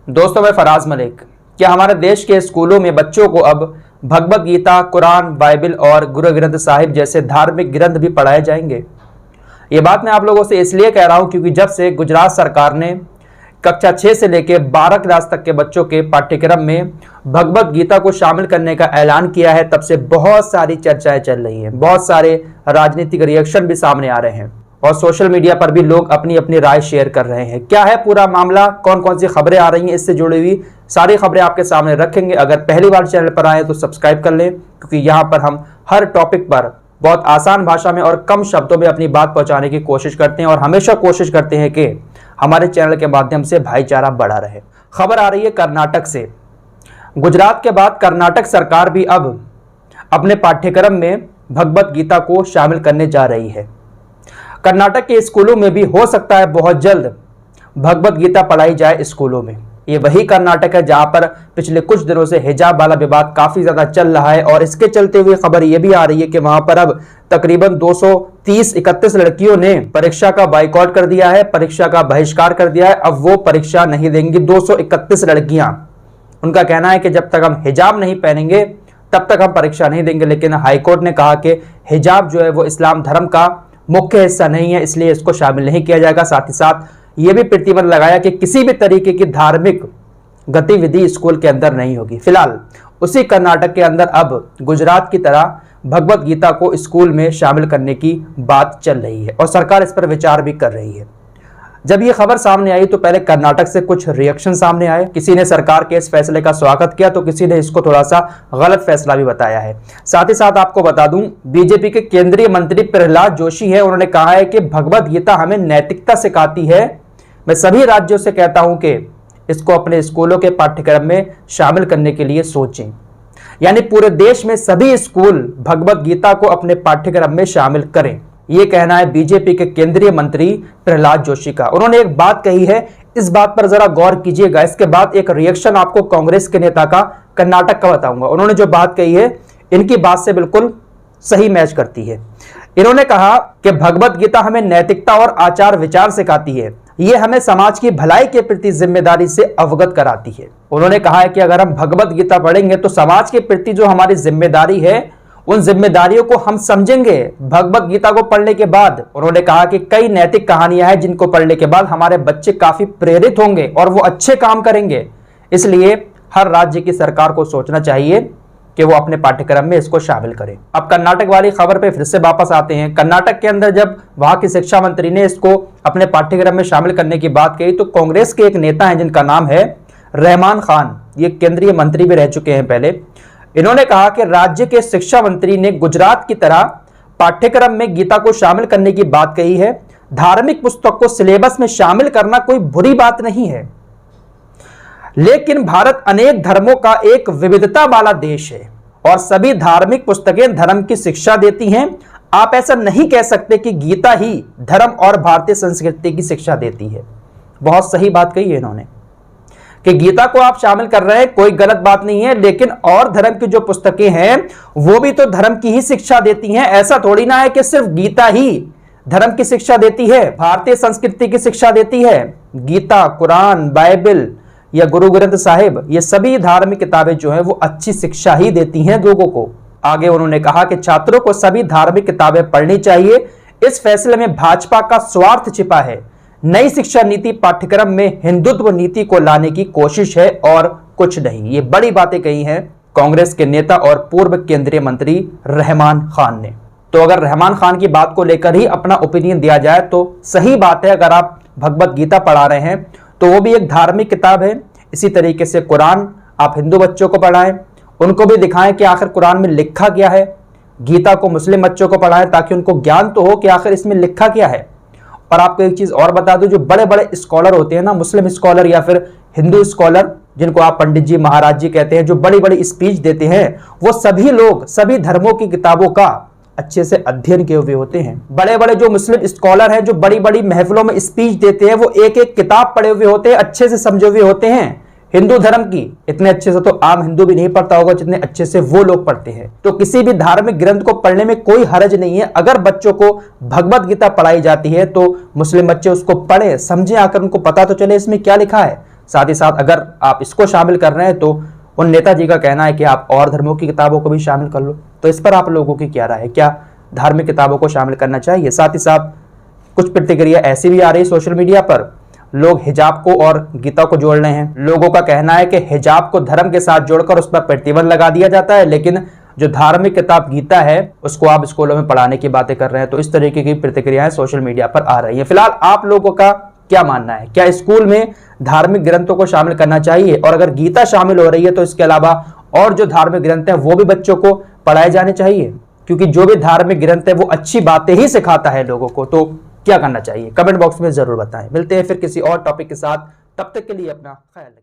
दोस्तों, मैं फराज मलिक। क्या हमारे देश के स्कूलों में बच्चों को अब भगवत गीता, कुरान, बाइबल और गुरु ग्रंथ साहिब जैसे धार्मिक ग्रंथ भी पढ़ाए जाएंगे? ये बात मैं आप लोगों से इसलिए कह रहा हूं क्योंकि जब से गुजरात सरकार ने कक्षा 6 से लेकर 12 क्लास तक के बच्चों के पाठ्यक्रम में भगवत गीता को शामिल करने का ऐलान किया है, तब से बहुत सारी चर्चाएं चल रही हैं, बहुत सारे राजनीतिक रिएक्शन भी सामने आ रहे हैं और सोशल मीडिया पर भी लोग अपनी अपनी राय शेयर कर रहे हैं। क्या है पूरा मामला, कौन कौन सी खबरें आ रही हैं, इससे जुड़ी हुई सारी खबरें आपके सामने रखेंगे। अगर पहली बार चैनल पर आए तो सब्सक्राइब कर लें, क्योंकि यहाँ पर हम हर टॉपिक पर बहुत आसान भाषा में और कम शब्दों में अपनी बात पहुंचाने की कोशिश करते हैं और हमेशा कोशिश करते हैं कि हमारे चैनल के माध्यम से भाईचारा बढ़ा रहे। खबर आ रही है कर्नाटक से। गुजरात के बाद कर्नाटक सरकार भी अब अपने पाठ्यक्रम में भगवत गीता को शामिल करने जा रही है। कर्नाटक के स्कूलों में भी हो सकता है बहुत जल्द भगवत गीता पढ़ाई जाए स्कूलों में। ये वही कर्नाटक है जहां पर पिछले कुछ दिनों से हिजाब वाला विवाद काफी ज्यादा चल रहा है और इसके चलते हुए खबर यह भी आ रही है कि वहां पर अब तकरीबन 231 लड़कियों ने परीक्षा का बाइकआउट कर दिया है, परीक्षा का बहिष्कार कर दिया है। अब वो परीक्षा नहीं देंगी। 231 लड़कियां, उनका कहना है कि जब तक हम हिजाब नहीं पहनेंगे तब तक हम परीक्षा नहीं देंगे। लेकिन हाईकोर्ट ने कहा कि हिजाब जो है वो इस्लाम धर्म का मुख्य हिस्सा नहीं है, इसलिए इसको शामिल नहीं किया जाएगा। साथ ही साथ यह भी प्रतिबंध लगाया कि किसी भी तरीके की धार्मिक गतिविधि स्कूल के अंदर नहीं होगी। फिलहाल उसी कर्नाटक के अंदर अब गुजरात की तरह भगवत गीता को स्कूल में शामिल करने की बात चल रही है और सरकार इस पर विचार भी कर रही है। जब ये खबर सामने आई तो पहले कर्नाटक से कुछ रिएक्शन सामने आए। किसी ने सरकार के इस फैसले का स्वागत किया तो किसी ने इसको थोड़ा सा गलत फैसला भी बताया है। साथ ही साथ आपको बता दूं, बीजेपी के केंद्रीय मंत्री प्रहलाद जोशी है, उन्होंने कहा है कि भगवत गीता हमें नैतिकता सिखाती है। मैं सभी राज्यों से कहता हूं कि इसको अपने स्कूलों के पाठ्यक्रम में शामिल करने के लिए सोचें। यानी पूरे देश में सभी स्कूल भगवत गीता को अपने पाठ्यक्रम में शामिल करें। यह कहना है बीजेपी के केंद्रीय मंत्री प्रहलाद जोशी का। उन्होंने एक बात कही है, इस बात पर जरा गौर कीजिएगा। इसके बाद एक रिएक्शन आपको कांग्रेस के नेता का कर्नाटक का बताऊंगा। उन्होंने जो बात कही है इनकी बात से बिल्कुल सही मैच करती है। इन्होंने कहा कि भगवत गीता हमें नैतिकता और आचार विचार सिखाती है, यह हमें समाज की भलाई के प्रति जिम्मेदारी से अवगत कराती है। उन्होंने कहा है कि अगर हम भगवत गीता पढ़ेंगे तो समाज के प्रति जो हमारी जिम्मेदारी है उन जिम्मेदारियों को हम समझेंगे भगवत गीता को पढ़ने के बाद। उन्होंने कहा कि कई नैतिक कहानियां हैं जिनको पढ़ने के बाद हमारे बच्चे काफी प्रेरित होंगे और वो अच्छे काम करेंगे। इसलिए हर राज्य की सरकार को सोचना चाहिए कि वो अपने पाठ्यक्रम में इसको शामिल करें। अब कर्नाटक वाली खबर पे फिर से वापस आते हैं। कर्नाटक के अंदर जब वहां की शिक्षा मंत्री ने इसको अपने पाठ्यक्रम में शामिल करने की बात कही तो कांग्रेस के एक नेता हैं जिनका नाम है रहमान खान, ये केंद्रीय मंत्री भी रह चुके हैं पहले। इन्होंने कहा कि राज्य के शिक्षा मंत्री ने गुजरात की तरह पाठ्यक्रम में गीता को शामिल करने की बात कही है। धार्मिक पुस्तक को सिलेबस में शामिल करना कोई बुरी बात नहीं है, लेकिन भारत अनेक धर्मों का एक विविधता वाला देश है और सभी धार्मिक पुस्तकें धर्म की शिक्षा देती हैं। आप ऐसा नहीं कह सकते कि गीता ही धर्म और भारतीय संस्कृति की शिक्षा देती है। बहुत सही बात कही है इन्होंने कि गीता को आप शामिल कर रहे हैं, कोई गलत बात नहीं है, लेकिन और धर्म की जो पुस्तकें हैं वो भी तो धर्म की ही शिक्षा देती हैं। ऐसा थोड़ी ना है कि सिर्फ गीता ही धर्म की शिक्षा देती है, भारतीय संस्कृति की शिक्षा देती है। गीता, कुरान, बाइबल या गुरु ग्रंथ साहिब, ये सभी धार्मिक किताबें जो है वो अच्छी शिक्षा ही देती हैं लोगों को। आगे उन्होंने कहा कि छात्रों को सभी धार्मिक किताबें पढ़नी चाहिए। इस फैसले में भाजपा का स्वार्थ छिपा है। नई शिक्षा नीति पाठ्यक्रम में हिंदुत्व नीति को लाने की कोशिश है और कुछ नहीं। ये बड़ी बातें कही हैं कांग्रेस के नेता और पूर्व केंद्रीय मंत्री रहमान खान ने। तो अगर रहमान खान की बात को लेकर ही अपना ओपिनियन दिया जाए तो सही बात है। अगर आप भगवत गीता पढ़ा रहे हैं तो वो भी एक धार्मिक किताब है। इसी तरीके से कुरान आप हिंदू बच्चों को पढ़ाएं, उनको भी दिखाएं कि आखिर कुरान में लिखा क्या है। गीता को मुस्लिम बच्चों को पढ़ाएं ताकि उनको ज्ञान तो हो कि आखिर इसमें लिखा क्या है। और आपको एक चीज और बता दूं, जो बड़े बड़े स्कॉलर होते हैं ना, मुस्लिम स्कॉलर या फिर हिंदू स्कॉलर, जिनको आप पंडित जी, महाराज जी कहते हैं, जो बड़ी बड़ी स्पीच देते हैं, वो सभी लोग सभी धर्मों की किताबों का अच्छे से अध्ययन किए हुए होते हैं। बड़े बड़े जो मुस्लिम स्कॉलर हैं जो बड़ी बड़ी महफिलों में स्पीच देते हैं, वो एक एक किताब पढ़े हुए होते हैं, अच्छे से समझे हुए होते हैं हिंदू धर्म की। इतने अच्छे से तो आम हिंदू भी नहीं पढ़ता होगा जितने अच्छे से वो लोग पढ़ते हैं। तो किसी भी धार्मिक ग्रंथ को पढ़ने में कोई हर्ज नहीं है। अगर बच्चों को भगवत गीता पढ़ाई जाती है तो मुस्लिम बच्चे उसको पढ़े, समझे, आकर उनको पता तो चले इसमें क्या लिखा है। साथ ही साथ अगर आप इसको शामिल कर रहे हैं तो उन नेताजी का कहना है कि आप और धर्मों की किताबों को भी शामिल कर लो। तो इस पर आप लोगों की क्या राय है, क्या धार्मिक किताबों को शामिल करना चाहिए? साथ ही साथ कुछ प्रतिक्रिया ऐसी भी आ रही सोशल मीडिया पर, लोग हिजाब को और गीता को जोड़ रहे हैं। लोगों का कहना है कि हिजाब को धर्म के साथ जोड़कर उस पर प्रतिबंध लगा दिया जाता है, लेकिन जो धार्मिक किताब गीता है उसको आप स्कूलों में पढ़ाने की बातें कर रहे हैं। तो इस तरीके की प्रतिक्रियाएं सोशल मीडिया पर आ रही हैं। फिलहाल आप लोगों का क्या मानना है, क्या स्कूल में धार्मिक ग्रंथों को शामिल करना चाहिए? और अगर गीता शामिल हो रही है तो इसके अलावा और जो धार्मिक ग्रंथ हैं वो भी बच्चों को पढ़ाए जाने चाहिए? क्योंकि जो भी धार्मिक ग्रंथ है वो अच्छी बातें ही सिखाता है लोगों को। तो क्या करना चाहिए, कमेंट बॉक्स में जरूर बताएं। मिलते हैं फिर किसी और टॉपिक के साथ, तब तक के लिए अपना ख्याल रखिए।